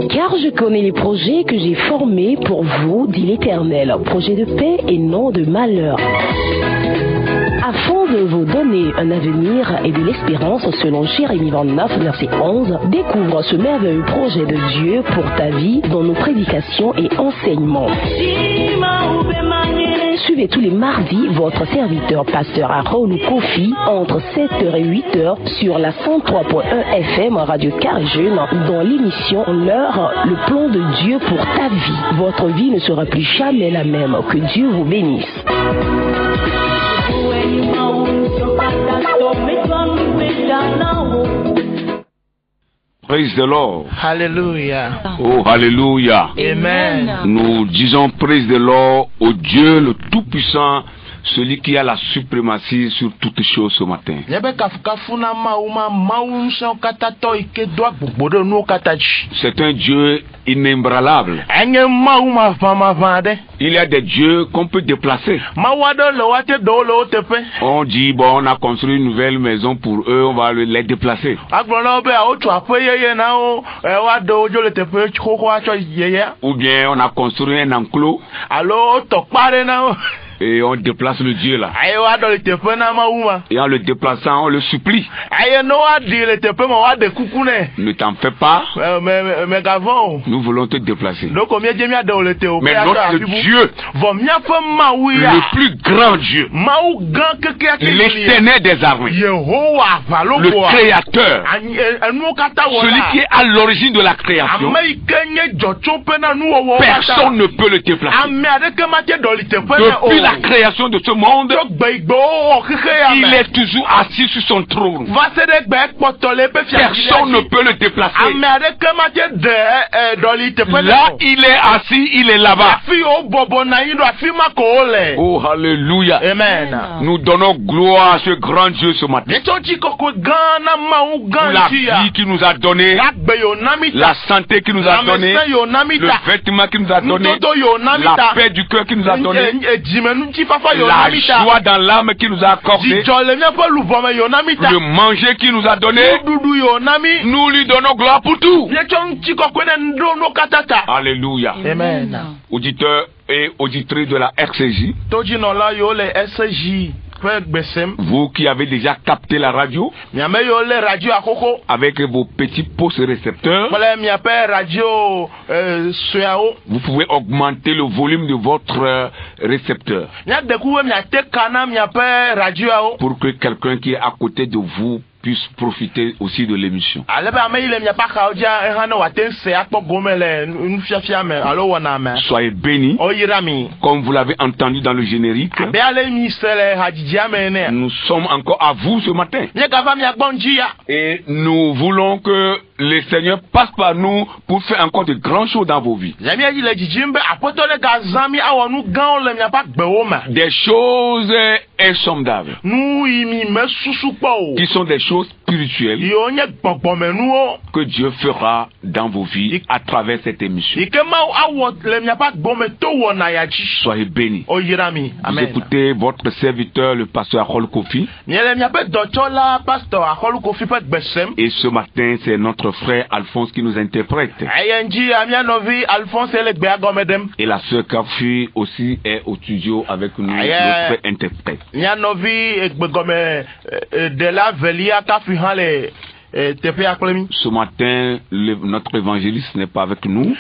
Car je connais les projets que j'ai formés pour vous, dit l'Éternel, projets de paix et non de malheur, afin de vous donner un avenir et de l'espérance. Selon Jérémie 29, verset 11, découvre ce merveilleux projet de Dieu pour ta vie dans nos prédications et enseignements. Suivez tous les mardis votre serviteur pasteur Harold Kofi entre 7h et 8h sur la 103.1 FM Radio Carjeune dans l'émission L'heure, le plan de Dieu pour ta vie. Votre vie ne sera plus jamais la même. Que Dieu vous bénisse. Praise the Lord. Hallelujah. Oh, hallelujah. Amen. Nous disons praise the Lord au Dieu le Tout-Puissant, celui qui a la suprématie sur toutes choses ce matin. C'est un Dieu inébranlable. Il y a des dieux qu'on peut déplacer. On dit, bon, on a construit une nouvelle maison pour eux, on va les déplacer. Ou bien on a construit un enclos. Et on déplace le Dieu là. Et en le déplaçant, on le supplie. Ne t'en fais pas. Nous voulons te déplacer. Mais notre Dieu, le plus grand Dieu, l'Éternel des armées, le Créateur, celui qui est à l'origine de la création, personne ne peut le déplacer. Depuis la création de ce monde, il est toujours assis sur son trône. Personne ne peut le déplacer. Là, il est assis, il est là-bas. Oh, hallelujah. Amen. Nous donnons gloire à ce grand Dieu ce matin. La vie qu'il nous a donné, la santé qu'il nous a donné, le vêtement qu'il nous a donné, la paix du cœur qu'il nous a donné, la joie dans l'âme qu'il nous a accordé, le manger qu'il nous a donné. Nous lui donnons gloire pour tout. Alléluia. Amen. Auditeurs et auditrices de la RCJ, vous qui avez déjà capté la radio avec vos petits postes récepteurs, vous pouvez augmenter le volume de votre récepteur pour que quelqu'un qui est à côté de vous puisse profiter aussi de l'émission. Soyez bénis, comme vous l'avez entendu dans le générique. Nous sommes encore à vous ce matin. Et nous voulons que le Seigneur passe par nous pour faire encore de grandes choses dans vos vies. Des choses insondables, qui sont des choses spirituelles que Dieu fera dans vos vies à travers cette émission. Soyez bénis. Vous écoutez votre serviteur, le pasteur Harold Kofi. Et ce matin, c'est notre frère Alphonse qui nous interprète. Et la sœur Kafi aussi est au studio avec nous, notre interprète. Ce matin, notre évangéliste n'est pas avec nous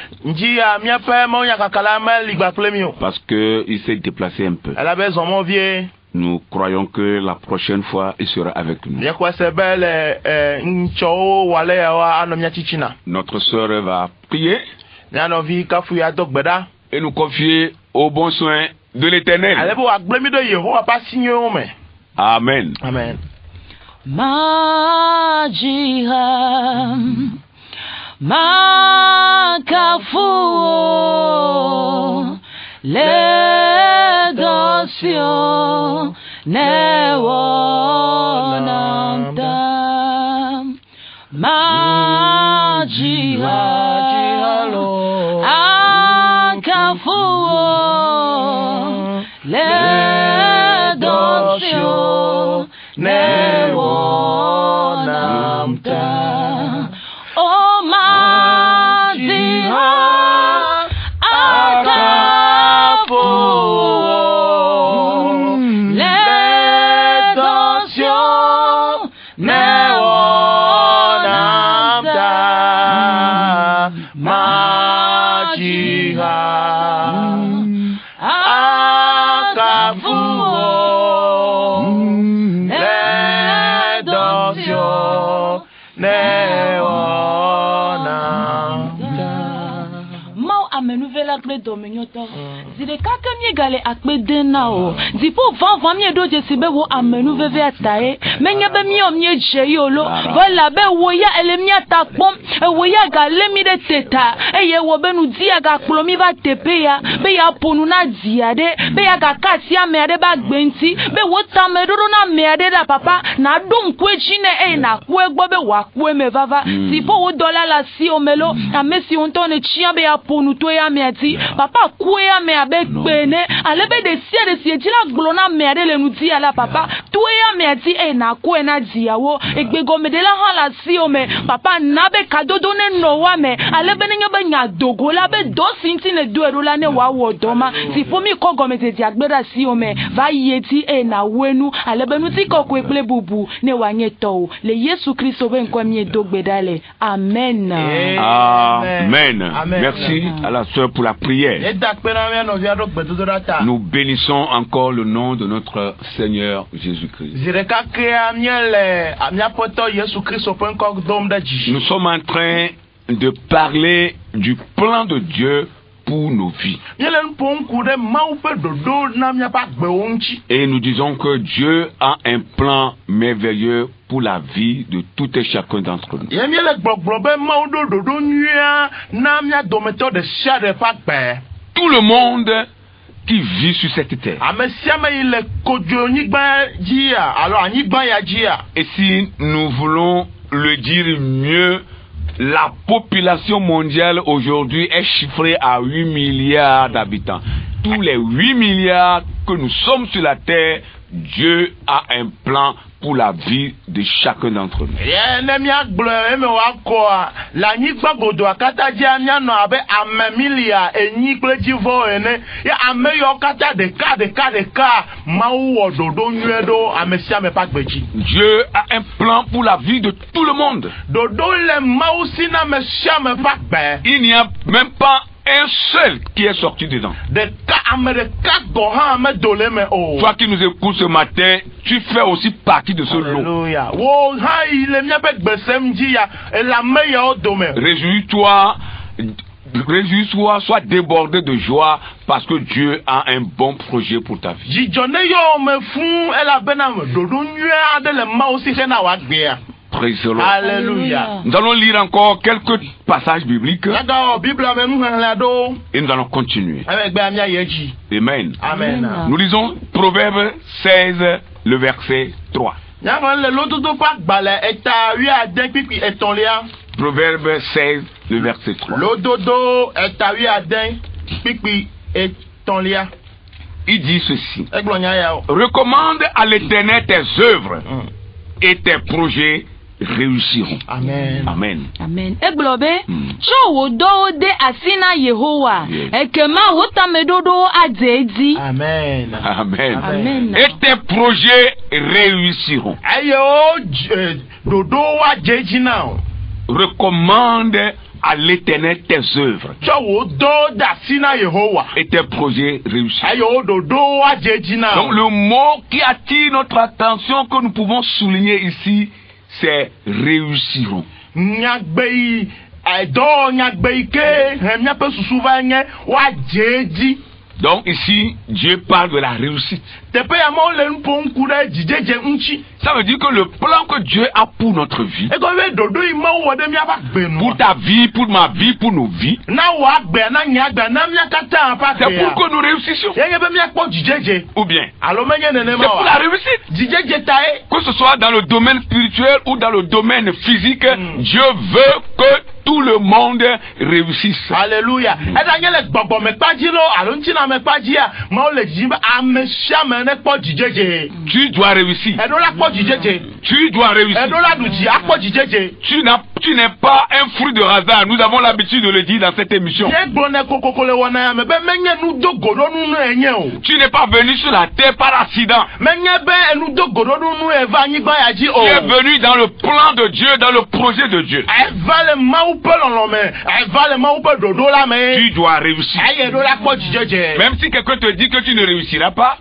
parce qu'il s'est déplacé un peu. Nous croyons que la prochaine fois, il sera avec nous. Notre sœur va prier et nous confier au bon soin de l'Éternel. Amen. Amen. Majiha Makafu Le Dosio Newonamda Majiha Akafu Le Dosio Newonamda. Oh amenuvela kle domenyoto. Zide kake mie gale akpe dena o. Zipo van mie do jesibe wo amenuveve atae. Menye be mie omie jeyolo. Vola be woya ele mie takpom. E woya gale mi de teta. Eye wo be nu dia ga kplomi va tepe ya. Be ya ponu na diade. Be ya ga kasi ame ba gbenti. Be wo tamedodo na me da papa. Na dum kwe chine na kwe gbo be wa kwe me vava. Zipo wo dola la si omelo. Amesi ontone chia be ya ponu to ya me ati. Papa kwe ya me abe bene. Alebe de si jila glona me ade le nuti ala papa. To ya me ati na kwe na diawo. Egbego me de la hala si ome. Papa nabe kadodo ne no wa me. Alebe ne be nya dogo la be do sinti ne do erola ne wa wo doma. Zipo mi ko gomete ti agbeda si ome. Va yeti na wenu. Alebe nuti ko kwe ple bubu ne wa nye to. Le Yesu Christo ben kwa mie dogbedale. Amen. Amen. Merci à la sœur pour la prière. Nous bénissons encore le nom de notre Seigneur Jésus-Christ. Nous sommes en train de parler du plan de Dieu pour nos vies. Et nous disons que Dieu a un plan merveilleux pour la vie de tout et chacun d'entre nous. Tout le monde qui vit sur cette terre. Et si nous voulons le dire mieux, la population mondiale aujourd'hui est chiffrée à 8 milliards d'habitants. Tous les 8 milliards que nous sommes sur la terre, Dieu a un plan pour la vie de chacun d'entre nous. Dieu a un plan pour la vie de tout le monde. Il n'y a même pas un seul qui est sorti dedans. Toi qui nous écoutes ce matin, tu fais aussi partie de ce lot. Réjouis-toi, sois débordé de joie parce que Dieu a un bon projet pour ta vie. Praise the Lord. Alléluia. Nous allons lire encore quelques passages bibliques et nous allons continuer. Amen. Amen. Nous lisons Proverbe 16, le verset 3. Proverbe 16, le verset 3. Il dit ceci. Recommande à l'Éternel tes œuvres et tes projets réussiront. Amen. Amen. Amen. Eglobe, cho do de asina Yehowa. Ekema wotamedodo adedi. Amen. Amen. Amen. Et tes projets réussiront. Recommande à l'Éternel tes œuvres et tes projets réussiront. Donc le mot qui attire notre attention que nous pouvons souligner ici, c'est réussiront. Donc ici, Dieu parle de la réussite. Ça veut dire que le plan que Dieu a pour notre vie, pour ta vie, pour ma vie, pour nos vies, c'est pour que nous réussissions. Ou bien, c'est pour la réussite. Que ce soit dans le domaine spirituel ou dans le domaine physique, Dieu veut que tout le monde réussisse. Alléluia. Tu dois réussir. Tu dois réussir. Tu n'es pas un fruit de hasard. Nous avons l'habitude de le dire dans cette émission. Tu n'es pas venu sur la terre par accident. Tu es venu dans le plan de Dieu, dans le projet de Dieu. Tu dois réussir. Même si quelqu'un te dit que tu ne réussiras pas,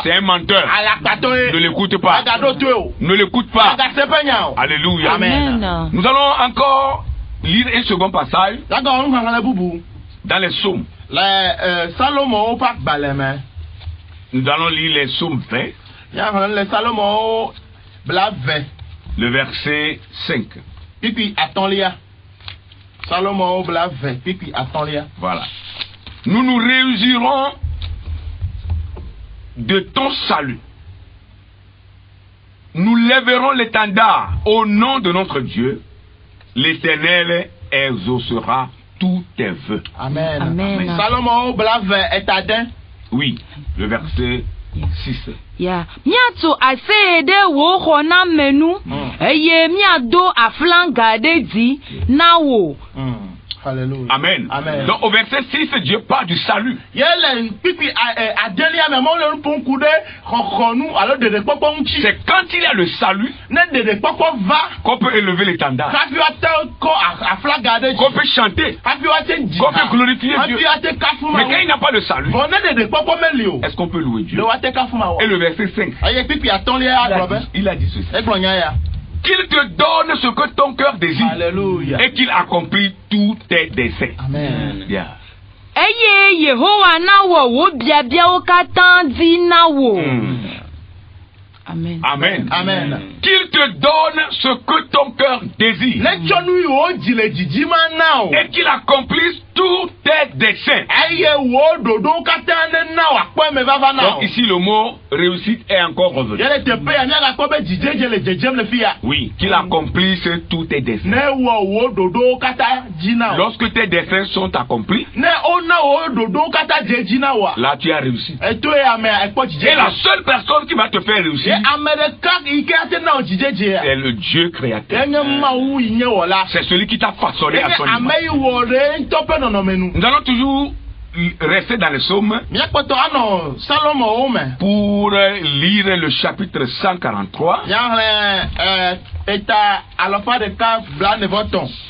c'est un menteur. Ne l'écoute pas. Ne l'écoute pas. Alléluia. Amen. Nous allons encore lire un second passage dans les psaumes. Nous allons lire les psaumes 20. Le verset 5. Voilà. Nous nous réjouirons de ton salut. Nous lèverons l'étendard au nom de notre Dieu. L'Éternel exaucera tous tes vœux. Amen. Amen. Oui, le verset 6. Yeah. Miato asede wo hona menu. Eye miado aflanga di na wo. Amen. Amen. Donc au verset 6, Dieu parle du salut. C'est quand il y a le salut qu'on peut élever l'étendard, qu'on peut chanter, qu'on peut glorifier Dieu. Mais quand il n'y a pas le salut, est-ce qu'on peut louer Dieu? Et le verset 5, il a dit ceci: qu'il te donne ce que ton cœur désire. Alléluia. Et qu'il accomplit tous tes desseins. Amen. Yeah. Eye Yehowa na wo biabia o katan di na wo. Amen. Amen. Amen. Qu'il te donne ce que ton cœur désire. Et qu'il accomplisse tous tes desseins. Donc ici le mot réussite est encore revenu. Oui, qu'il accomplisse tous tes desseins. Lorsque tes desseins sont accomplis, là tu as réussi. Et la seule personne qui va te faire réussir, c'est le Dieu créateur. C'est celui qui t'a façonné à son image. Nous allons toujours rester dans les psaumes pour lire le chapitre 143.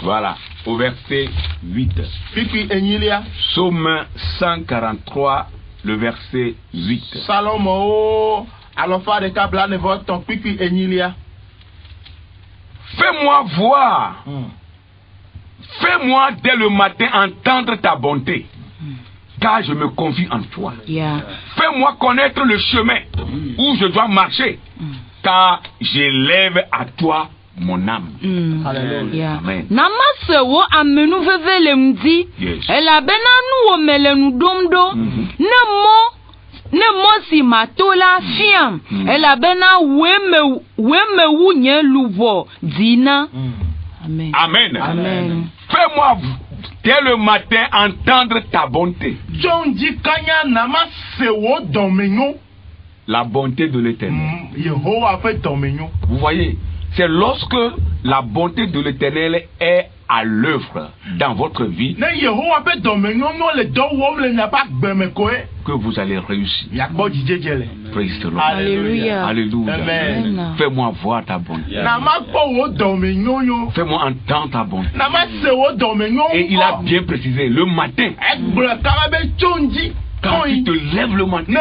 Voilà, au verset 8. Psaume 143, le verset 8. Fais-moi voir, fais-moi dès le matin entendre ta bonté, car je me confie en toi. Fais-moi connaître le chemin où je dois marcher, car j'élève à toi mon âme. Amen. Namase wo amenu vevele mdi. Ela bena nu o melenu domdo. Ne mo si matola fiam. Ela bena weme wu nye luvo dina. Amen. Amen. Amen. Fais-moi dès le matin entendre ta bonté. La bonté de l'Éternel. Vous voyez, c'est lorsque la bonté de l'Éternel est à l'œuvre dans votre vie que vous allez réussir. Praise the Lord. Alléluia. Alléluia. Fais-moi voir ta bonté. Fais-moi entendre ta bonté. Et il a bien précisé, le matin. Quand tu te lèves le matin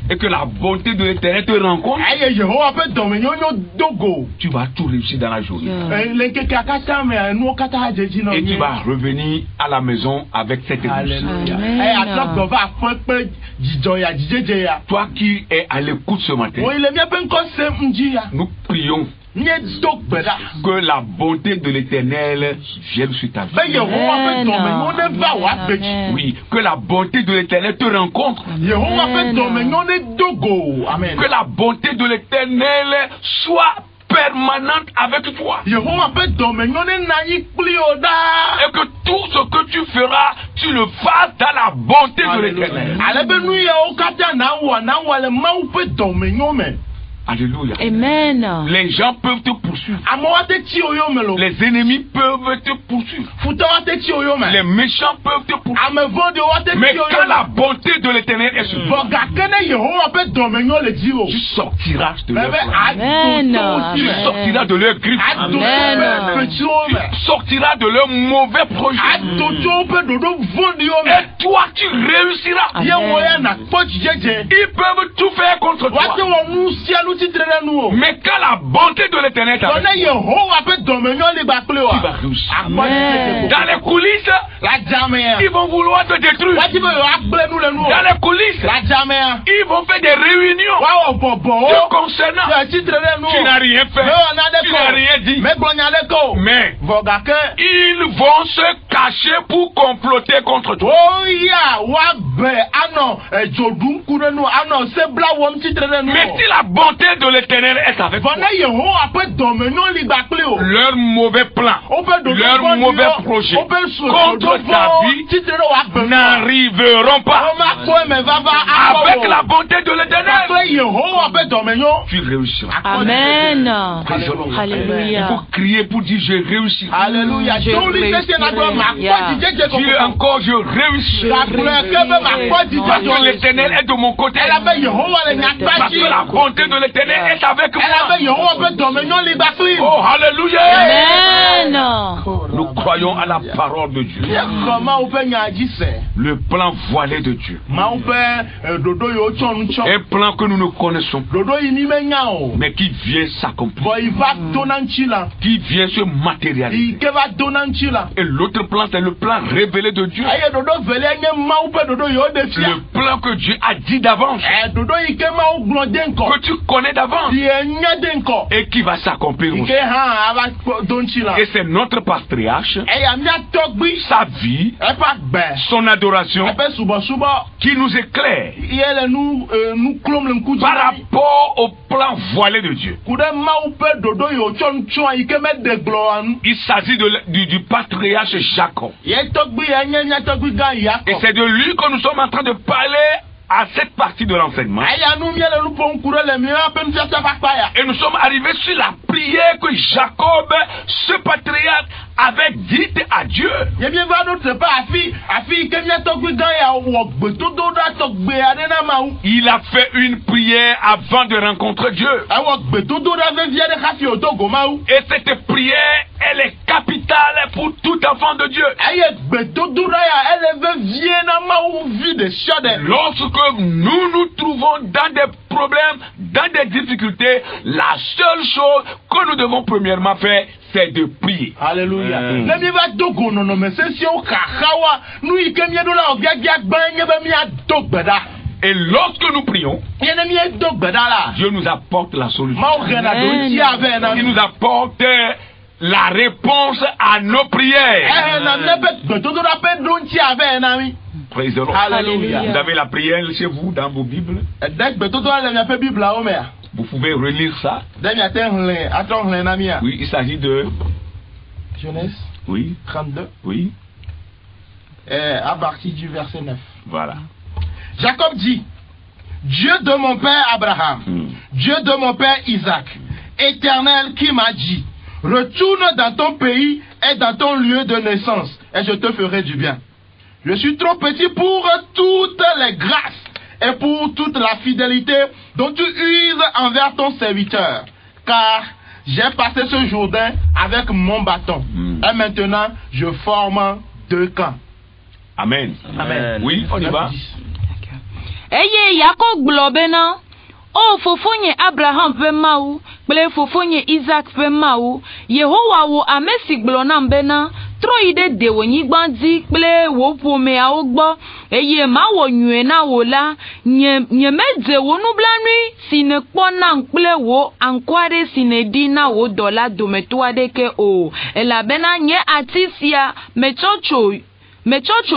et que la bonté de l'Éternel te rencontre, tu vas tout réussir dans la journée. Et tu vas revenir à la maison avec cette émotion. Toi qui es à l'écoute ce matin, nous prions que la bonté de l'Éternel vienne sur ta vie. Oui, que la bonté de l'Éternel te rencontre. Que la bonté de l'Éternel soit permanente avec toi. Et que tout ce que tu feras, tu le fasses dans la bonté de l'Éternel. Alléluia. Amen. Les gens peuvent te poursuivre. Les ennemis peuvent te poursuivre. Les méchants peuvent te poursuivre. Mais quand la bonté de l'Éternel est sur toi, tu sortiras de leur tu sortiras de leur grippe. Tu sortiras de leur mauvais projet. Et toi, tu réussiras. Ils peuvent tout faire contre toi. Mais quand la bonté de l'Éternel est avec toi, tu vas réussir. Dans les coulisses, ils vont vouloir te détruire. Dans les coulisses, ils vont faire des réunions te concernant. Tu n'as rien fait, tu n'as rien dit. Mais ils vont se cacher pour comploter contre toi. Mais si la bonté de l'Éternel est avec toi, leur mauvais plan, leur mauvais projet contre ta vie n'arriveront pas. Avec la bonté de l'Éternel, tu réussiras. Amen. Alléluia. Il faut crier pour dire je réussis. Alléluia. Dieu encore je réussis. Parce que l'Éternel est de mon côté. Parce que la bonté de l'Éternel est avec moi. Oh, alléluia. Amen. Nous croyons à la parole de Dieu. Le plan voilé de Dieu. Un plan que nous ne connaissons pas, mais qui vient s'accomplir, qui vient se matérialiser. Et l'autre plan, c'est le plan révélé de Dieu. Le plan que Dieu a dit d'avance, que tu connais d'avance, et qui va s'accomplir aussi. Et c'est notre patriarche, sa vie, son adoration, qui nous éclaire par rapport au plan voilé de Dieu. Il s'agit du patriarche Jacob. Et c'est de lui que nous sommes en train de parler à cette partie de l'enseignement. Et nous sommes arrivés sur la prière que Jacob, ce patriarche, avait dite à Dieu. Il a fait une prière avant de rencontrer Dieu. Et cette prière, elle est capitale pour tout enfant de Dieu. Lorsque nous nous trouvons dans des problèmes, dans des difficultés, la seule chose que nous devons premièrement faire, c'est de prier. Alléluia. Et lorsque nous prions, Dieu nous apporte la solution. Il nous apporte la réponse à nos prières. Praise the Lord. Alléluia. Vous avez la prière chez vous dans vos Bibles. Vous pouvez relire ça. Oui, il s'agit de Genèse. Oui. 32. Oui. À partir du verset 9. Voilà. Jacob dit: Dieu de mon père Abraham, Dieu de mon père Isaac, Éternel qui m'a dit: retourne dans ton pays et dans ton lieu de naissance, et je te ferai du bien. Je suis trop petit pour toutes les grâces et pour toute la fidélité dont tu uses envers ton serviteur, car j'ai passé ce Jourdain avec mon bâton, et maintenant je forme 2 camps. Amen. Amen. Oui, on y va. Eye Jacob globena o fofonye Abraham pe mau ple fofonye Isaac pe mau Yehowa wo amesi glona mbena troide de wonyi gbandi ple wo pome a ogbo eye ma wo nwe na wo la nye medze wo nublanui sine kpona ple wo ankware sine di na wo dola dometo adeke o elabena nye atisia mechocho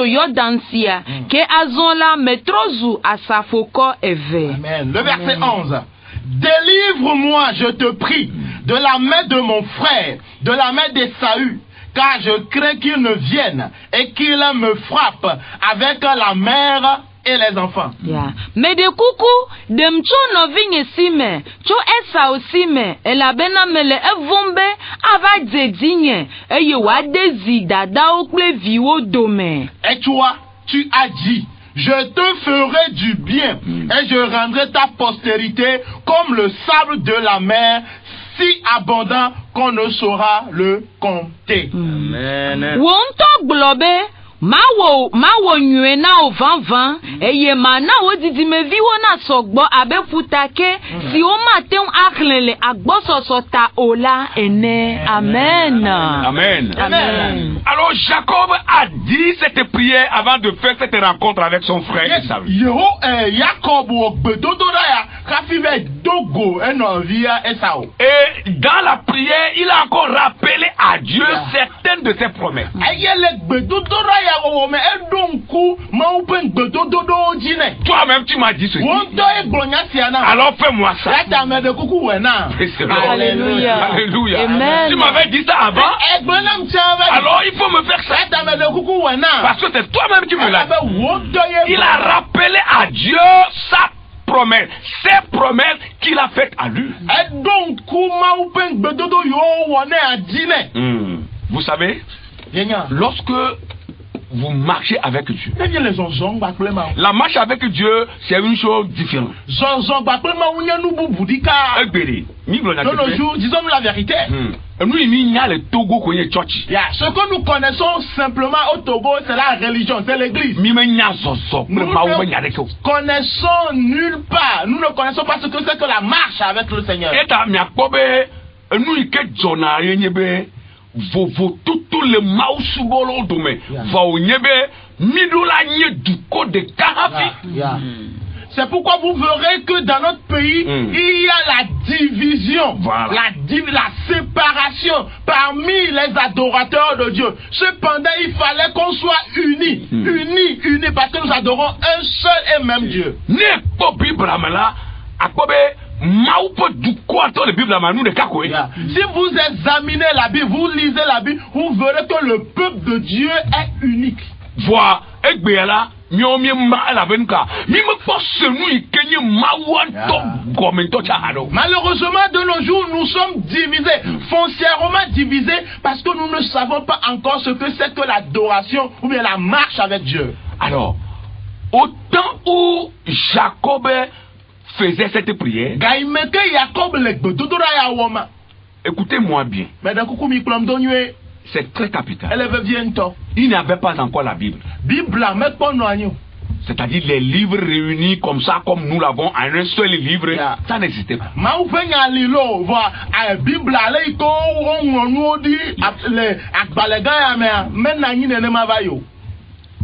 yodansia ke azonla metrozu asafoko eve. Amen. Le verset 11. Délivre-moi, je te prie, de la main de mon frère, de la main d'Ésaü, car je crains qu'il ne vienne et qu'il me frappe avec la mère et les enfants. Yeah. Mais de coucou, dem cho no vigne sime, cho esa osime, elabena mele evombe ava dedinye, eye wa dezi dada okle viwo dome. Et toi, tu as dit: je te ferai du bien et je rendrai ta postérité comme le sable de la mer, si abondant qu'on ne saura le compter. Amen. Wonto globe Mawo nyue na o vanvan eye mana o didi me vi wo na sogbo abe futake si o matin akhlele agbososota ola ene amen. Amen. Amen. Alors Jacob a dit cette prière avant de faire cette rencontre avec son frère Esaü. Jacob ogbedodora ya kafive dogo enovia Esau. Et dans la prière, il a encore rappelé à Dieu certaines de ses promesses. Toi-même, tu m'as dit ceci. Alors fais-moi ça. Alléluia. Alléluia. Amen. Tu m'avais dit ça avant. Alors il faut me faire ça. Parce que c'est toi-même qui me l'as dit. Il a rappelé à Dieu sa promesse, ces promesses qu'il a faites à lui. Vous savez, lorsque vous marchez avec Dieu, la marche avec Dieu, c'est une chose différente. Disons-nous la vérité. Ce que nous connaissons simplement au Togo, c'est la religion, c'est l'église. Nous ne connaissons nulle part. Nous ne connaissons pas ce que c'est que la marche avec le Seigneur. Tout le mausubolo dome va au niebe midola nye duko de Kahafi. C'est pourquoi vous verrez que dans notre pays, il y a la division, la séparation parmi les adorateurs de Dieu. Cependant, il fallait qu'on soit unis, unis, parce que nous adorons un seul et même Dieu. Si vous examinez la Bible, vous lisez la Bible, vous verrez que le peuple de Dieu est unique. Malheureusement, de nos jours, nous sommes divisés, foncièrement divisés, parce que nous ne savons pas encore ce que c'est que l'adoration ou bien la marche avec Dieu. Alors, au temps où Jacob faisait cette prière, écoutez-moi bien, c'est très capital. Il n'y avait pas encore la Bible. C'est-à-dire les livres réunis comme ça, comme nous l'avons en un seul livre, ça n'existait pas.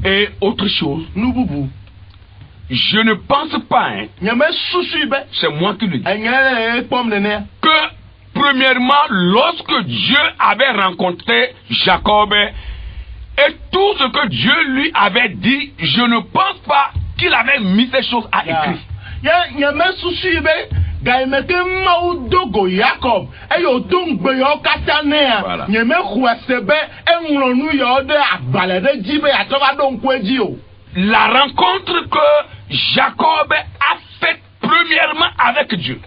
Et autre chose, je ne pense pas, c'est moi qui le dis, que premièrement, lorsque Dieu avait rencontré Jacob et tout ce que Dieu lui avait dit, je ne pense pas qu'il avait mis ces choses à écrit. La rencontre que Jacob a faite premièrement avec Dieu.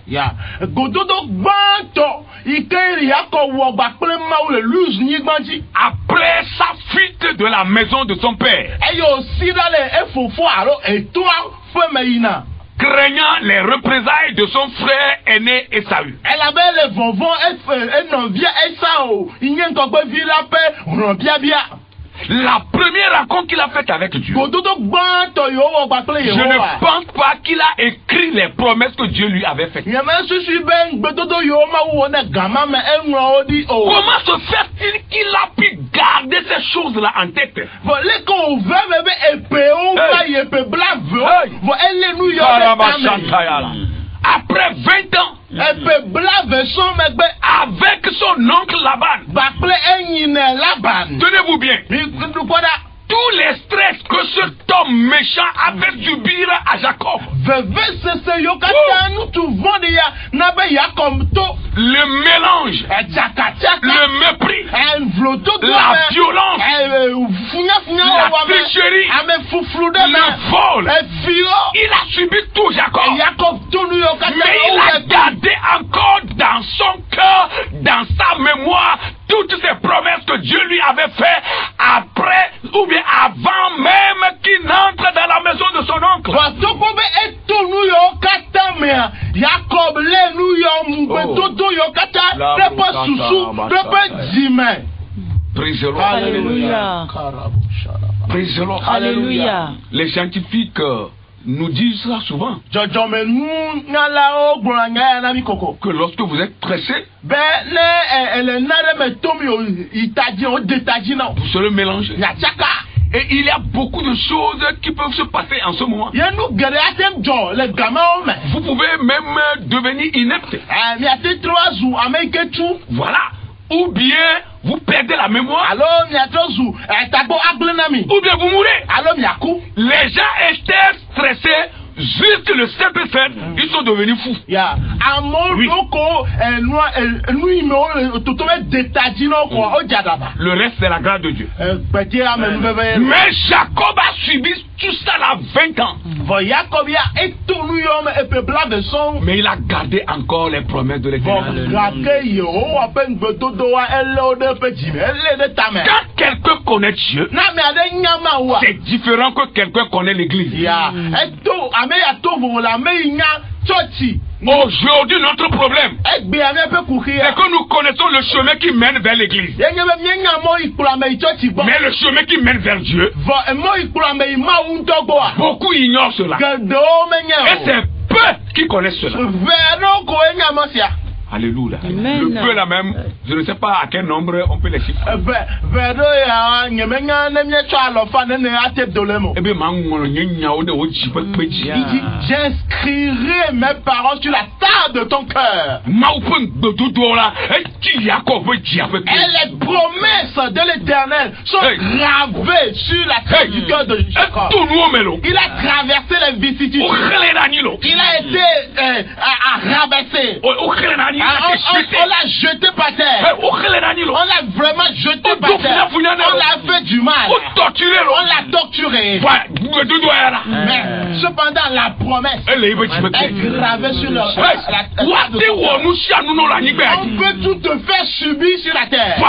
Après sa fuite de la maison de son père, craignant les représailles de son frère aîné Esaü. Elle avait les bonbons, elle n'en vient Esau. Il n'y a encore pas vu la paix, la première rencontre qu'il a faite avec Dieu, je ne pense pas qu'il a écrit les promesses que Dieu lui avait faites. Comment se fait-il qu'il a pu garder ces choses-là en tête? Après 20 ans, avec son oncle Laban, tenez-vous bien, tous les stress que cet homme méchant a fait subir à Jacob, le mélange, le mépris, la violence, la tricherie, le vol, il a subi tout Jacob, mais il a gardé encore dans son cœur, dans sa mémoire, toutes ces promesses que Dieu lui avait faites après ou bien avant même qu'il n'entre dans la maison de son oncle. Praise the Lord. Alléluia. Les scientifiques nous disent ça souvent. Que lorsque vous êtes pressé, vous serez mélangé. Et il y a beaucoup de choses qui peuvent se passer en ce moment. Vous pouvez même devenir inepte. Voilà. Ou bien vous perdez la mémoire. Ou bien vous mourrez. Les gens étaient stressés. Juste le simple fait, ils sont devenus fous. Oui. Le reste, c'est la grâce de Dieu. Mais Jacob a subi tout ça à 20 ans. Mais il a gardé encore les promesses de l'Éternel. Quand quelqu'un connaît Dieu, c'est différent que quelqu'un connaît l'Église. Aujourd'hui, notre problème, c'est que nous connaissons le chemin qui mène vers l'église. Mais le chemin qui mène vers Dieu, beaucoup ignorent cela. Et c'est peu qui connaissent cela. Alléluia. Le peu là même, je ne sais pas à quel nombre on peut les chiffrer. J'inscrirai mes paroles sur la table de ton cœur. Et les promesses de l'Éternel sont gravées sur la table du cœur de Jacob. Il a traversé les vicissitudes. Il a été rabaissé. On l'a jeté par terre. On l'a vraiment jeté par terre. On l'a fait du mal. On l'a torturé. Mais cependant, la promesse est gravée sur la on peut tout te faire subir sur la terre. Mais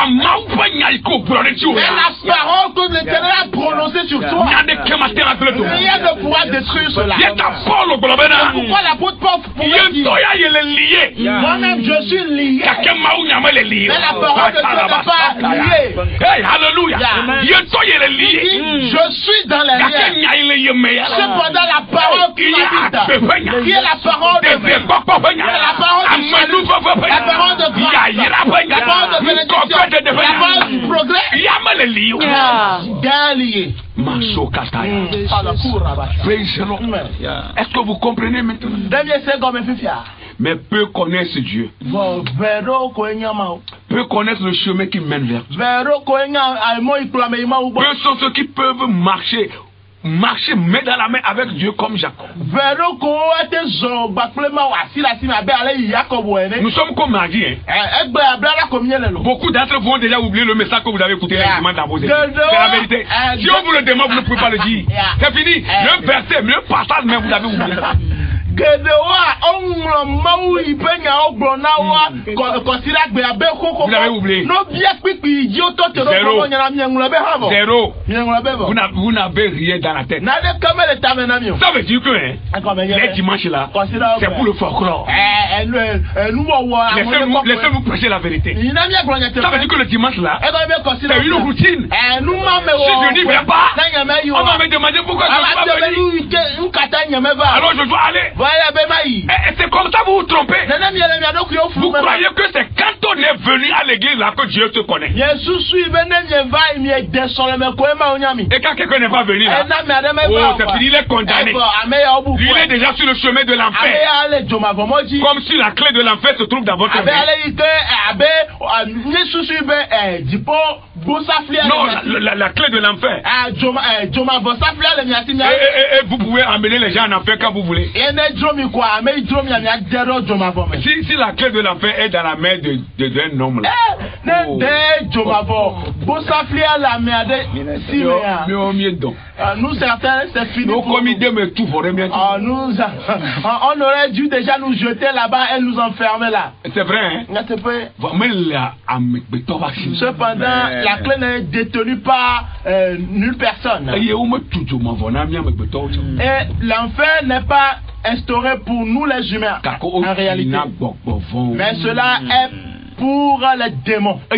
la parole que l'Éternel a prononcée sur toi, rien ne pourra détruire cela. C'est pourquoi l'apôtre Paul pouvait dire, moi-même je suis lié. Mais la parole de Dieu n'est pas liée. Alléluia. Je suis dans les liens. Cependant la parole qui m'habite, qui est la parole de vie, la parole du salut, la parole de grâce, la parole de bénédiction, la parole du progrès, bien lié. Est-ce que vous comprenez maintenant? Mais peu connaissent Dieu. Peu connaissent le chemin qui mène vers Dieu. Peu sont ceux qui peuvent marcher main dans la main avec Dieu comme Jacob. Nous sommes comme Marie. Beaucoup d'entre vous ont déjà oublié le message que vous avez écouté récemment dans vos églises. C'est la vérité. Si on vous le demande, vous ne pouvez pas le dire. C'est fini. Le verset, le passage, mais vous avez oublié. Vous l'avez oublié. Zéro. Vous n'avez rien dans la tête. Ça veut dire que les dimanches là, c'est pour le folklore. Laissez-nous prêcher la vérité. Ça veut dire que le dimanche là, c'est une routine. Si je n'y vais pas, on va me demander pourquoi je ne suis pas venu. Alors je dois aller. C'est comme ça vous vous trompez. Vous croyez que c'est quand on est venu à l'église là que Dieu se connaît. Et quand quelqu'un n'est pas venu là, c'est fini, il est condamné. Lui, il est déjà sur le chemin de l'enfer. Comme si la clé de l'enfer se trouve dans votre vie. Non, la clé de l'enfer. Et vous pouvez amener les gens en enfer quand vous voulez. Si la clé de l'enfer est dans la main d'un homme là. Nous certains, c'est fini. On aurait dû déjà nous jeter là-bas et nous enfermer là. C'est vrai, hein? Cependant, la clé n'est détenue par nulle personne. Et l'enfer n'est pas instauré pour nous les humains en réalité. Mais cela est pour les démons. Et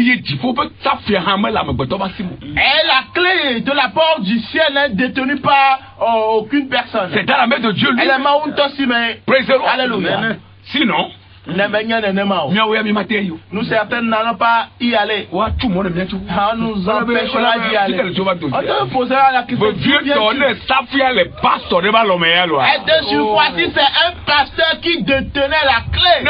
la clé de la porte du ciel n'est détenue par aucune personne. C'est dans la main de Dieu lui. Alléluia. Sinon, nous certains n'allons pas y aller. Nous empêchera d'y aller. On te posera la question. Et sur fois-ci, c'est un pasteur qui détenait la clé.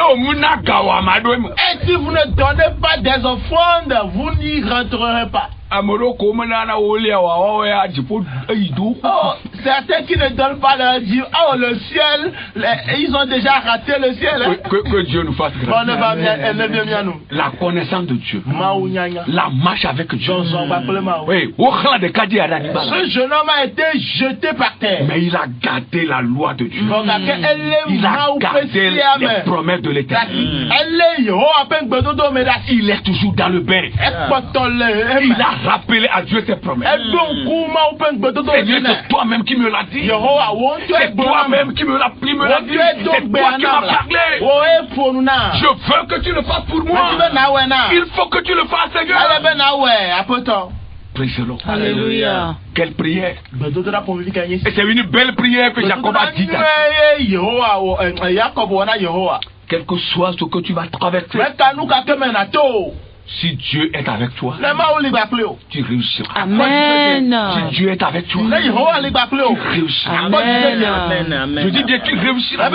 Et si vous ne donnez pas des offrandes, vous n'y rentrerez pas. Certains qui ne donnent pas leur Dieu, le ciel, ils ont déjà raté le ciel. Que Dieu nous fasse grâce. La connaissance de Dieu, la marche avec Dieu. Oui. Ce jeune homme a été jeté par terre. Mais il a gardé la loi de Dieu. Il a gardé les promesses de l'Éternel. Il est toujours dans le bain. Il a rappelé à Dieu ses promesses. Seigneur, c'est toi-même qui me l'a dit. C'est toi-même qui me l'a dit. C'est toi qui m'as parlé. Je veux que tu le fasses pour moi. Il faut que tu le fasses, Seigneur. Praise the Lord. Alléluia. Quelle prière. Et c'est une belle prière que Jacob a dit. Quel que soit ce que tu vas traverser, si Dieu est avec toi, tu réussiras. Amen. Si Dieu est avec toi, tu réussiras. Amen. Je dis bien, tu réussiras.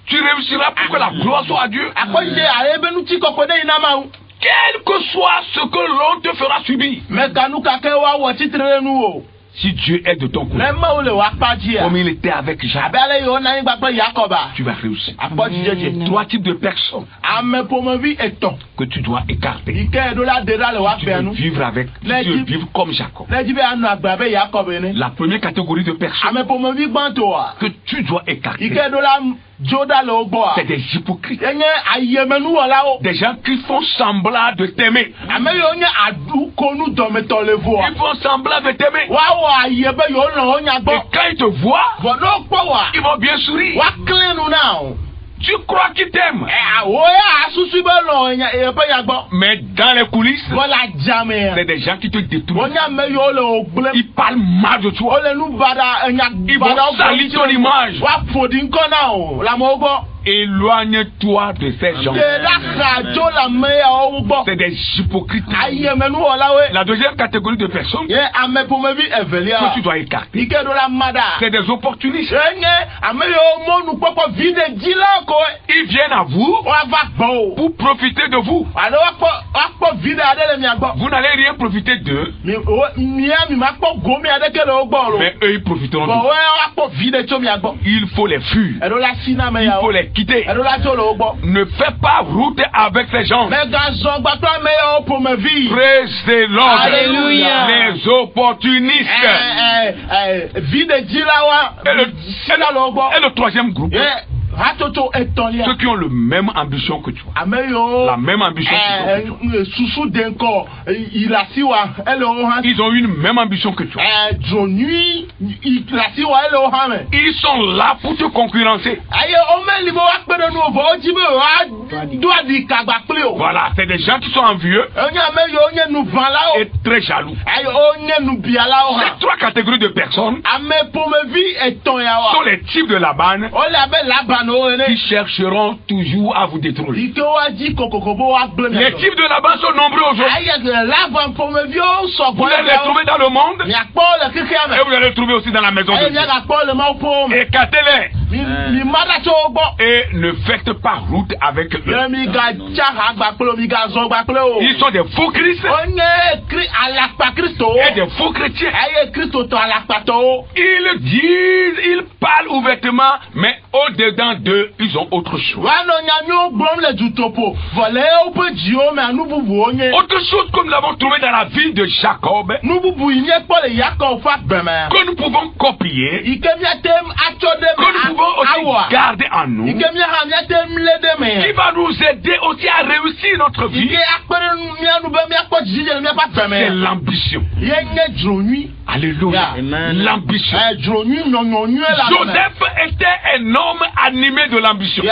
Tu réussiras pour que la gloire soit à Dieu. Quel que soit ce que l'on te fera subir. Si Dieu est de ton côté, comme il était avec Jacob, tu vas réussir. Trois types de personnes que tu dois écarter. Si tu veux vivre avec, si tu veux vivre comme Jacob. La première catégorie de personnes que tu dois écarter, c'est des hypocrites. Des gens qui font semblant de t'aimer. Ils font semblant de t'aimer. Et quand ils te voient, ils vont bien sourire. Tu crois qu'ils t'aiment. Mais dans les coulisses, c'est des gens qui te détruisent. Ils parlent mal de toi. Ils vont salir ton image. Éloigne-toi de ces gens. C'est des hypocrites. La deuxième catégorie de personnes que tu dois écarter, c'est des opportunistes. Ils viennent à vous pour profiter de vous. Vous n'allez rien profiter d'eux, mais eux ils profiteront de vous. Il faut les fuir. Il faut les quitter. Ne fais pas route avec ces gens. Praise the Lord. Alléluia. Les opportunistes. Et le troisième groupe, ceux qui ont la même ambition que toi. La même ambition que toi. Ils ont une même ambition que toi. Ils sont là pour te concurrencer. Voilà, c'est des gens qui sont envieux et très jaloux. Ces trois catégories de personnes sont les types de Laban qui chercheront toujours à vous détruire. Les types de Laban sont nombreux aujourd'hui. Vous allez les trouver dans le monde et vous allez les trouver aussi dans la maison de Dieu. Écartez-les. Et ne faites pas route avec eux. Ils sont des faux Christ et des faux chrétiens. Ils disent, ils parlent ouvertement, mais au-dedans d'eux, ils ont autre chose. Autre chose que nous avons trouvé dans la vie de Jacob, que nous pouvons copier, que nous pouvons aussi garder en nous, qui va nous aider aussi à réussir notre vie. C'est l'ambition. Alléluia. L'ambition. Joseph était un homme animé de l'ambition.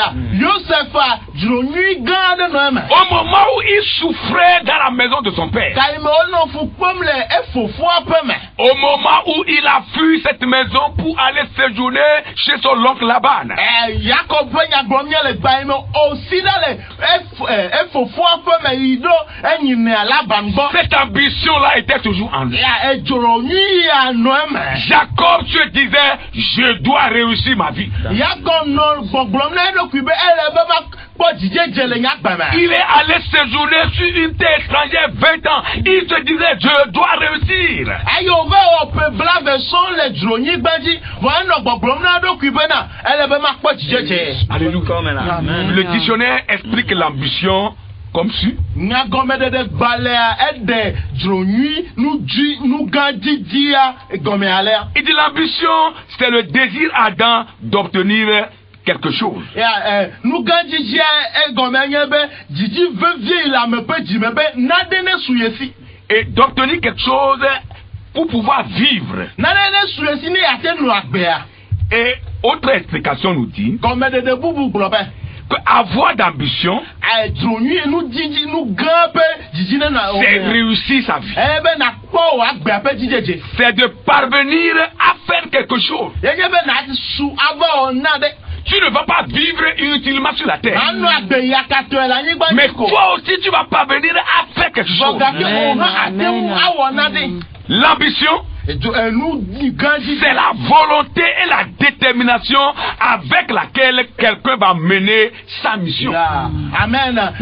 Au moment où il souffrait dans la maison de son père, au moment où il a fui cette maison pour aller séjourner chez son oncle Laban, cette ambition-là était toujours en lui. Jacob se disait, je dois réussir ma vie. Il est allé séjourner sur une terre étrangère 20 ans. Il se disait, je dois réussir. Alléluia. Le dictionnaire explique l'ambition comme suit. Il dit l'ambition, c'est le désir ardent d'obtenir quelque chose. Et d'obtenir quelque chose pour pouvoir vivre. Et autre explication nous dit que avoir d'ambition, c'est réussir sa vie. C'est de parvenir à faire quelque chose. Tu ne vas pas vivre inutilement sur la terre. Mais toi aussi, tu vas parvenir à faire quelque chose. L'ambition, c'est la volonté et la détermination avec laquelle quelqu'un va mener sa mission. Amen.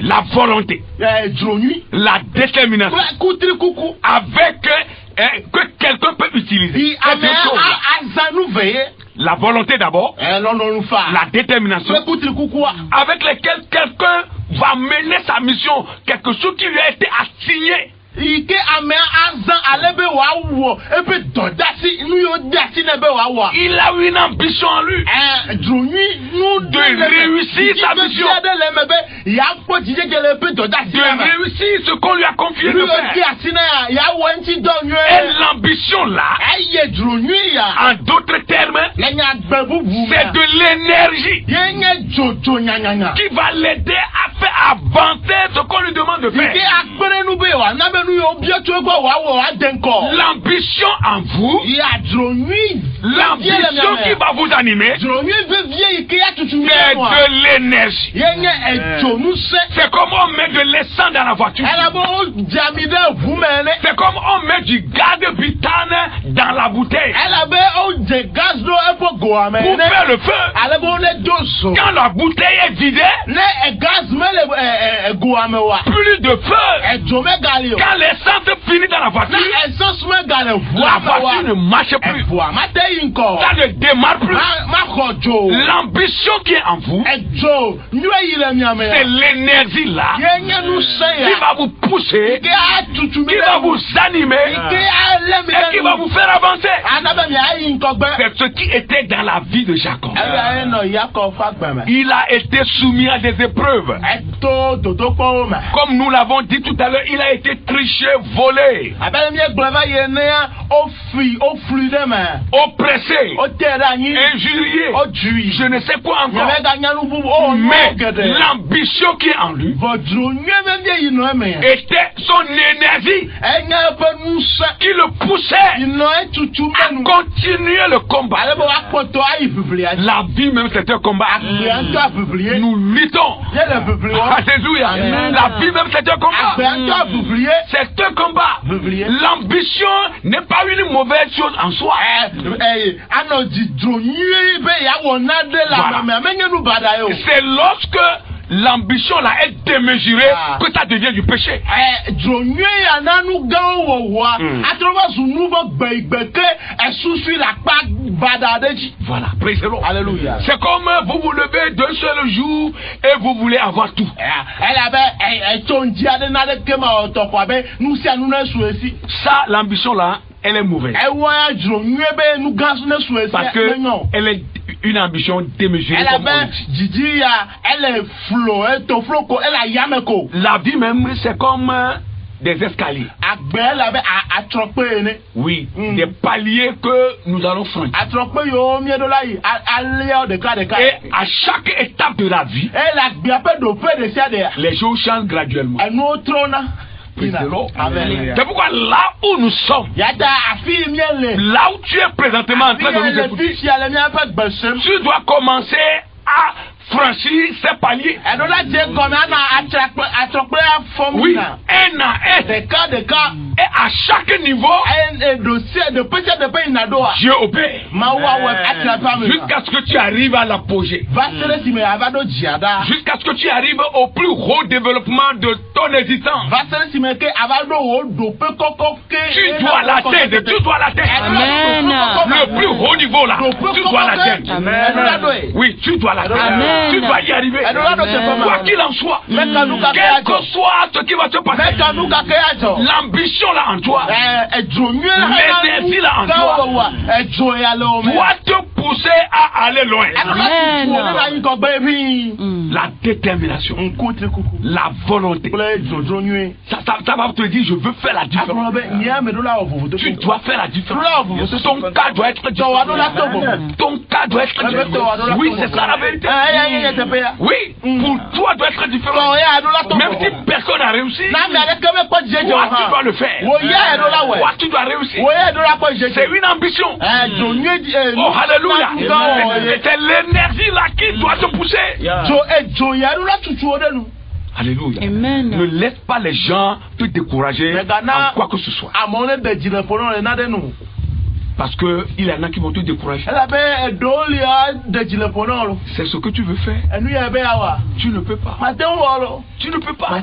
La volonté, la détermination avec que quelqu'un peut utiliser. La volonté d'abord, la détermination avec laquelle quelqu'un va mener sa mission, quelque chose qui lui a été assigné. Il a une ambition en lui de réussir sa mission, de réussir ce qu'on lui a confié de faire. Et l'ambition là, en d'autres termes, c'est de l'énergie qui va l'aider à faire avancer ce qu'on lui demande de faire. L'ambition en vous, l'ambition qui va vous animer, c'est de l'énergie. C'est comme on met de l'essence dans la voiture. C'est comme on met du gaz de butane dans la bouteille pour faire le feu. Quand la bouteille est vidée, plus de feu. Quand l'essence finit dans la voiture, la voiture ne marche plus. Ça ne démarre plus. L'ambition qui est en vous, c'est l'énergie là qui va vous pousser, qui va vous animer et qui va vous faire avancer. C'est ce qui était dans la vie de Jacob. Il a été soumis à des épreuves. Comme nous l'avons dit tout à l'heure, il a été triché, volé, oppressé, injurié, je ne sais quoi encore. Mais l'ambition qui est en lui était son énergie qui le poussait à continuer le combat. La vie même c'est un combat. Nous luttons. Alléluia. La vie même c'est un combat. C'est un combat. L'ambition n'est pas une mauvaise chose en soi. C'est lorsque l'ambition là est démesurée que ça devient du péché. Voilà, praise the Lord. Alléluia. C'est comme vous vous levez d'un seul jour et vous voulez avoir tout. Ça, l'ambition là, elle est mauvaise. Parce que une ambition démesurée comme politique. La vie même, c'est comme des escaliers. Oui, des paliers que nous allons franchir. Et à chaque étape de la vie, les choses changent graduellement. C'est pourquoi là où nous sommes, là où tu es présentement en train de nous écouter, tu dois commencer à franchir ces paliers. Oui, un à un. Et à chaque niveau, Dieu opère. Jusqu'à ce que tu arrives à l'apogée. Jusqu'à ce que tu arrives au plus haut développement de ton existence. Tu dois l'atteindre. Tu dois l'atteindre. Le plus haut niveau là, tu dois l'atteindre. Oui, tu dois l'atteindre. Tu dois y arriver. Quoi qu'il en soit, quel que soit ce qui va te passer, l'ambition là en toi, l'énergie là en toi, doit te pousser à aller loin. La détermination, la volonté, ça va te dire je veux faire la différence. Tu dois faire la différence. Ton cas doit être différent. Ton cas doit être différent. Oui, c'est ça la vérité. Oui, pour toi doit être différent. Même si personne n'a réussi, toi tu dois le faire. Toi tu dois réussir. C'est une ambition. Oh alléluia. C'est l'énergie là qui doit te pousser. Alléluia. Amen. Ne laisse pas les gens te décourager en quoi que ce soit. Parce que il y en a qui vont te décourager. C'est ce que tu veux faire. Tu ne peux pas. Tu ne peux pas.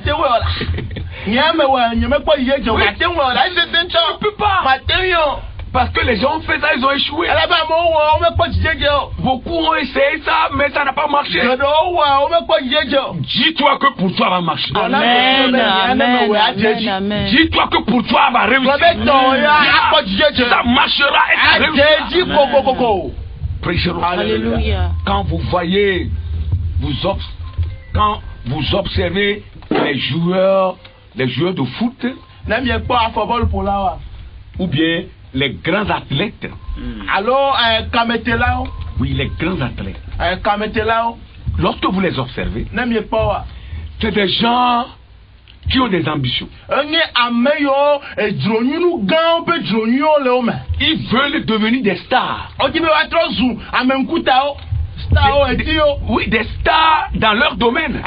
Tu ne peux pas. Parce que les gens ont fait ça, ils ont échoué. Beaucoup ont essayé ça, mais ça n'a pas marché. Dis-toi que pour toi va marcher. Amen. Dis-toi que pour toi va réussir. Ça marchera et ça réussira. Alléluia. Quand vous voyez, quand vous observez les joueurs de foot, ou bien les grands athlètes. Alors, oui, les grands athlètes. Lorsque vous les observez, c'est des gens qui ont des ambitions. Ils veulent devenir des stars. Oui, des stars dans leur domaine.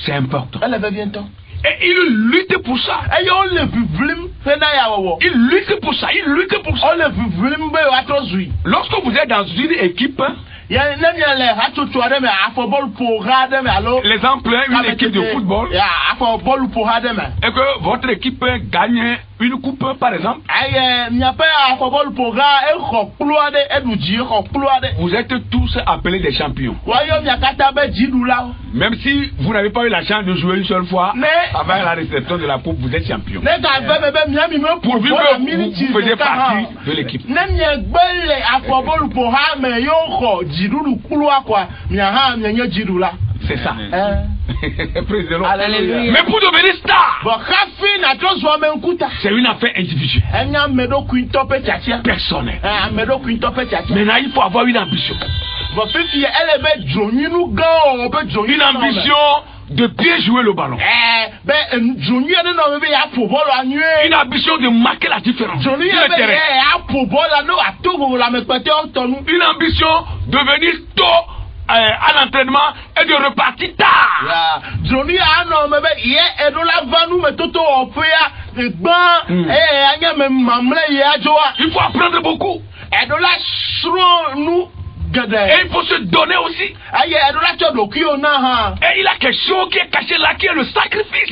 C'est important. Et ils luttent pour ça. Ils luttent pour ça. Lorsque vous êtes dans une équipe, l'exemple, une équipe de football, et que votre équipe gagne une coupe par exemple, vous êtes tous appelés des champions. Même si vous n'avez pas eu la chance de jouer une seule fois, avant la réception de la coupe, vous êtes champion. Pourvu que vous faisiez partie de l'équipe. C'est ça. Mais pour devenir star, c'est une affaire individuelle, personnelle. Maintenant, il faut avoir une ambition. Une ambition de bien jouer le ballon. Une ambition de marquer la différence sur le terrain. Une ambition de venir tôt à l'entraînement et de repartir tard. Il faut apprendre beaucoup. Et il faut se donner aussi. Et il a quelque chose qui est caché là, qui est le sacrifice.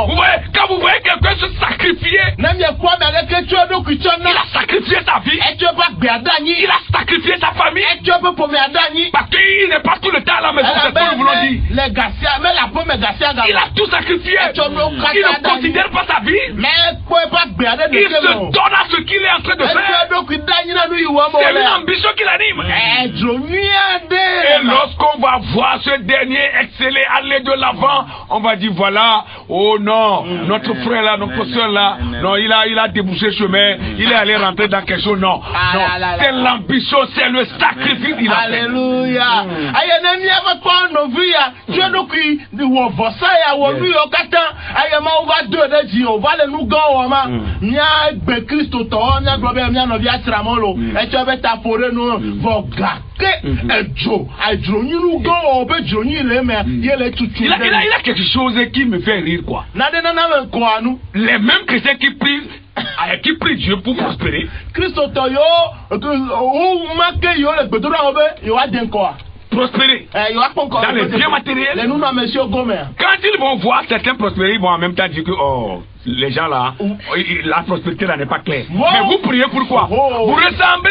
Vous voyez, quand vous voyez quelqu'un se sacrifier, il a sacrifié sa vie, il a sacrifié sa famille, parce qu'il n'est pas tout le temps à la maison, c'est ce que nous voulons dire. Il a tout sacrifié, il ne considère pas sa vie, il se donne à ce qu'il est en train de faire. C'est une ambition qui l'anime. Et lorsqu'on va voir ce dernier exceller, aller de l'avant, on va dire voilà, oh non, notre frère là, notre soeur là, non, il a débouché le chemin, il est allé rentrer dans quelque chose, non, c'est l'ambition, c'est le sacrifice qu'il a fait. Alléluia. Il a quelque chose qui me fait rire, quoi. Les mêmes chrétiens qui prient Dieu pour prospérer. Prospérer dans les biens matériels. Quand ils vont voir certains prospérer, ils vont en même temps dire que les gens là, la prospérité là n'est pas claire. Mais vous priez pourquoi? Vous ressemblez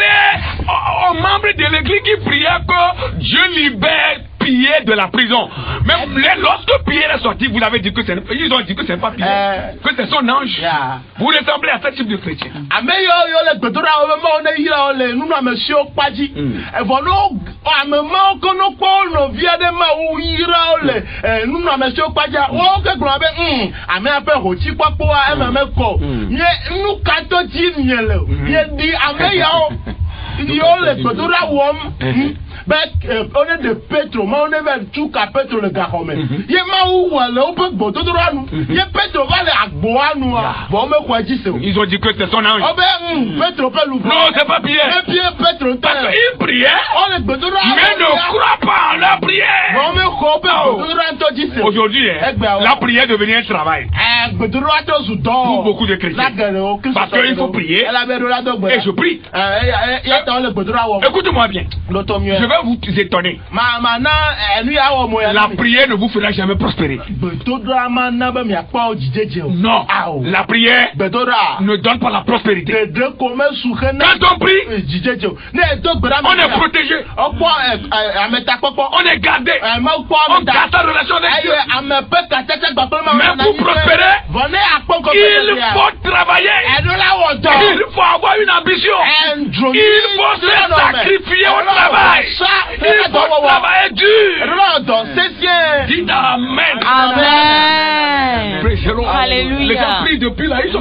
aux membres de l'église qui priaient que Dieu libère Pierre de la prison. Mais lorsque Pierre est sorti, vous avez dit que ils ont dit que c'est pas Pierre, que c'est son ange. Vous ressemblez à ce type de chrétien. on est de Petro, mais on est vers tout qu'à Petro le garome. Il y a ils ont dit que c'est son ange. Non, c'est pas Pierre. Parce qu'il priait, mais ne crois pas en la prière. Aujourd'hui, la prière devient un travail pour beaucoup de chrétiens. Parce qu'il faut prier. Et je prie. Écoutez-moi bien. Je vais vous étonner. La prière ne vous fera jamais prospérer. Non. La prière ne donne pas la prospérité. Quand on prie, on est protégé. On est gardé. On garde sa relation avec Dieu. Mais pour prospérer, il faut travailler. Il faut avoir une ambition. Il faut se sacrifier au travail. Il faut travailler dur. Dites Amen. Amen. Alléluia. Les gens prient depuis là, ils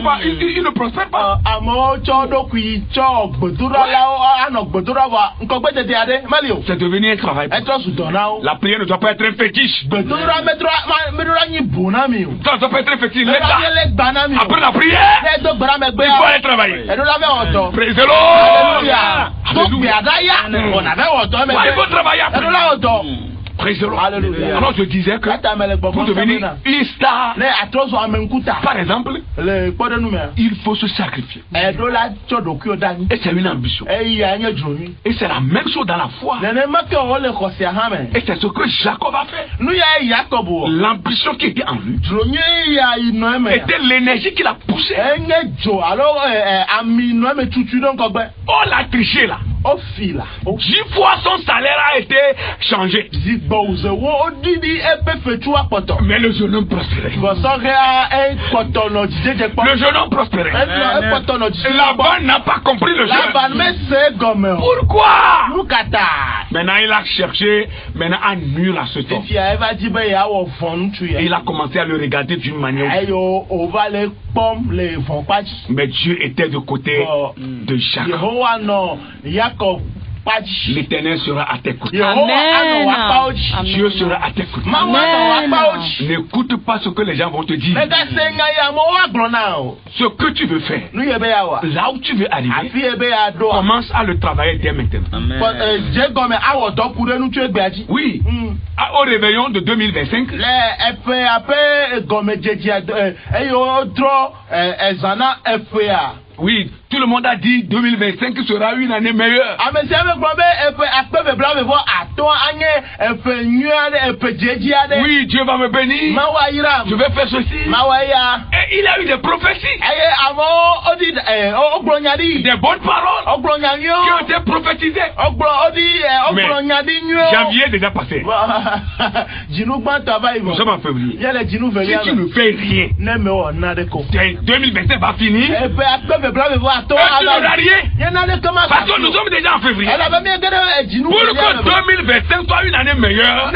ne prospèrent pas. C'est devenu un travail. La prière ne doit pas être un fétiche. Ça ne doit pas être un fétiche. Après la prière, il faut aller travailler. Praise the Lord. Il faut travailler après. Alors je disais que pour devenir une star, par exemple, il faut se sacrifier. Et c'est une ambition. Et c'est la même chose dans la foi. Et c'est ce que Jacob a fait. L'ambition qui était en lui était l'énergie qui l'a poussé. Oh, la triché là. 10 fois son salaire a été changé. Mais le jeune homme prospérait. Le jeune homme prospérait. Laban n'a pas compris le jeune. Pourquoi? Maintenant il a cherché à nuire à ce temps. Et il a commencé à le regarder d'une manière. Mais Dieu était de côté de Jacob. L'Éternel sera à tes côtés. Amen. Dieu sera à tes côtés. N'écoute pas ce que les gens vont te dire. Ce que tu veux faire, là où tu veux arriver, commence à le travailler dès maintenant. Oui. Au réveillon de 2025, oui, Tout le monde a dit 2025 sera une année meilleure. Oui, Dieu va me bénir. Je vais faire ceci. Et il a eu des prophéties. Des bonnes paroles qui ont été prophétisées. Mais janvier est déjà passé. Nous sommes en février. Si tu ne fais rien, 2025 va finir. Et tu n'auras rien. Parce que nous sommes déjà en février. Pour que 2025 soit une année meilleure,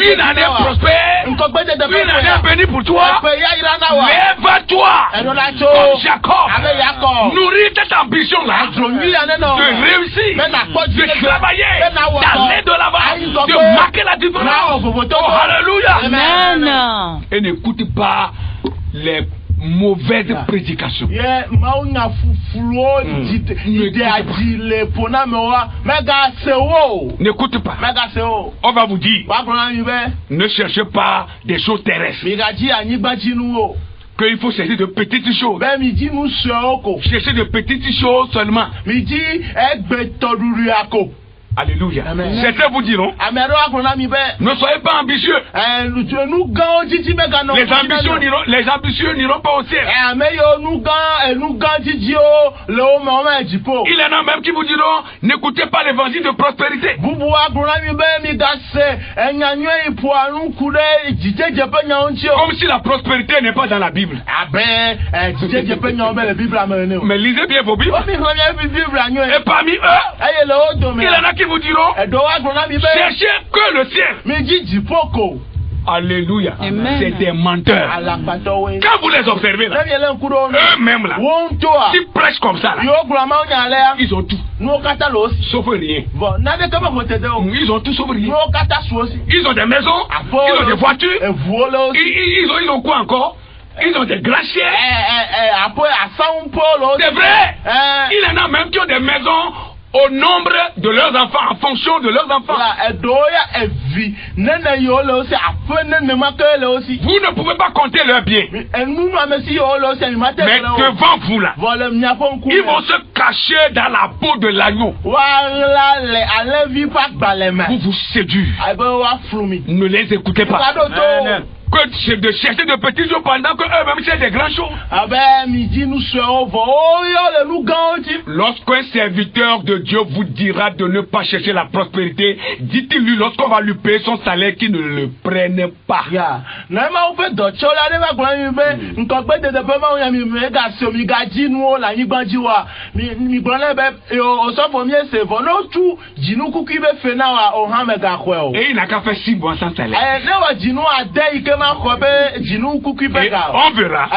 une année prospère, une année bénie pour toi, lève-toi comme Jacob. Nourris cette ambition-là de réussir, de travailler, d'aller de l'avant, de marquer la différence. Oh, alléluia. Amen. Et n'écoute pas les mauvaises prédications. N'écoute pas. On va vous dire, ne cherchez pas des choses terrestres. Qu'il faut chercher de petites choses. Chercher de petites choses seulement. Alléluia. Certains vous diront, ne soyez pas ambitieux. Les ambitieux n'iront pas au ciel. Il y en a même qui vous diront, n'écoutez pas l'évangile de prospérité. Comme si la prospérité n'est pas dans la Bible. Mais lisez bien vos Bibles. Et parmi eux, il y en a qui vous diront, cherchez que le ciel. Alléluia. C'est des menteurs. Quand vous les observez là, eux-mêmes là, qui prêchent comme ça là, ils ont tout. Sauf rien. Ils ont tout sauf rien. Ils ont des maisons, ils ont des voitures, ils ont quoi encore? Ils ont des glaciers. C'est vrai. Il y en a même qui ont des maisons au nombre de leurs enfants, en fonction de leurs enfants. Vous ne pouvez pas compter leurs biens. Mais devant vous là, ils vont se cacher dans la peau de l'agneau. Vous vous séduire. Ne les écoutez pas. Que de chercher de petits jours pendant que eux-mêmes cherchent des grands choses. Lorsqu'un serviteur de Dieu vous dira de ne pas chercher la prospérité, dites-lui lorsqu'on va lui payer son salaire qu'il ne le prenne pas. Et il n'a qu'à faire 6 mois sans salaire. Et on verra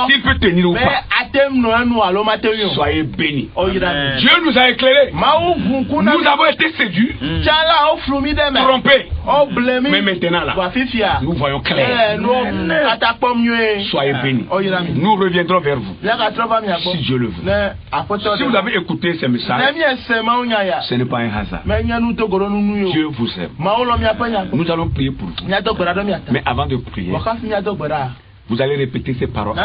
s'il peut tenir ou pas. Soyez bénis. Dieu nous a éclairés. Nous avons été séduits, trompés. Mais maintenant là, nous voyons clair. Soyez bénis. Nous reviendrons vers vous si Dieu le veut. Si vous avez écouté ces messages, ce n'est pas un hasard. Dieu vous aime. Nous allons prier pour vous. Mais avant de prier, vous allez répéter ces paroles.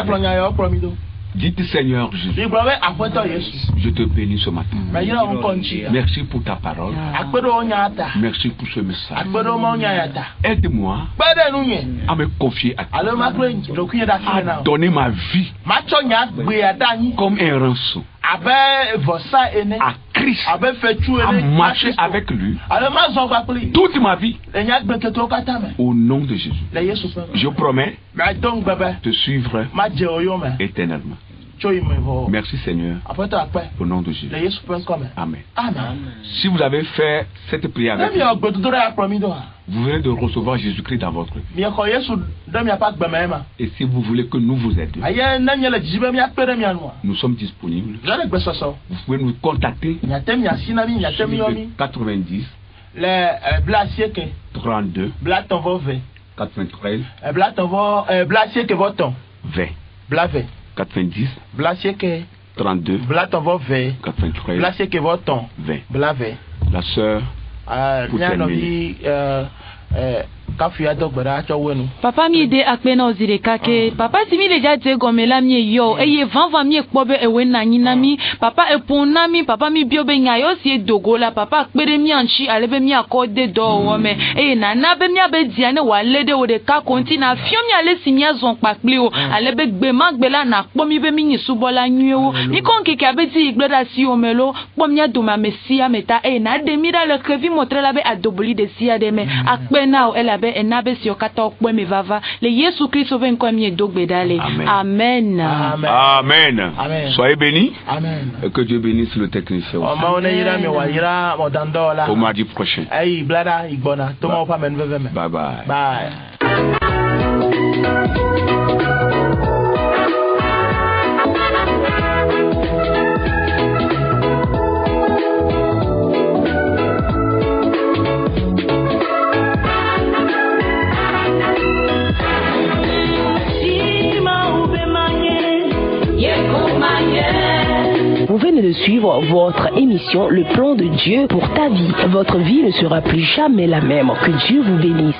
Dites Seigneur Jésus, je te bénis ce matin. Merci pour ta parole. Merci pour ce message. Aide-moi à me confier à toi, à donner ma vie comme un rançon à Christ, à marcher avec lui toute ma vie. Au nom de Jésus, je promets de suivre éternellement. Merci Seigneur. Au nom de Jésus. Amen. Si vous avez fait cette prière avec vous venez de recevoir Jésus-Christ dans votre vie. Et si vous voulez que nous vous aidions, nous sommes disponibles. Vous pouvez nous contacter sur 90 32 93 20 90 32 93 20. La sœur pour terminer. Papa mi de akpena ozire kake. Papa si mi leja te gomela mi yo. Eye vanva mi ekpobe ewe na nyina mi. Papa epona mi. Papa mi biobe nyayo si dogola. Papa akpere mi anchi alebe mi akode do wome. Eye nana be mi abe diane walede ode ka konti na fio mi ale si mi azon pakli o. Alebe gbe magbela na kpo mi be mi nyisubola nyewo. Mi kon keke abe ti igbleda si omelo. Kpo mi adoma mesia meta. Eye na de mi da le krevi motre labe adoboli de siya de me. Akpena o elabe enabe si okata okpo me vava. Le Yesu Christ ove nko mi edogbe dale. Amen. Amen. Amen. Soyez bénis. Amen. Et que Dieu bénisse le technicien. Au mardi prochain. Bye bye. Bye. Vous venez de suivre votre émission Le plan de Dieu pour ta vie. Votre vie ne sera plus jamais la même. Que Dieu vous bénisse.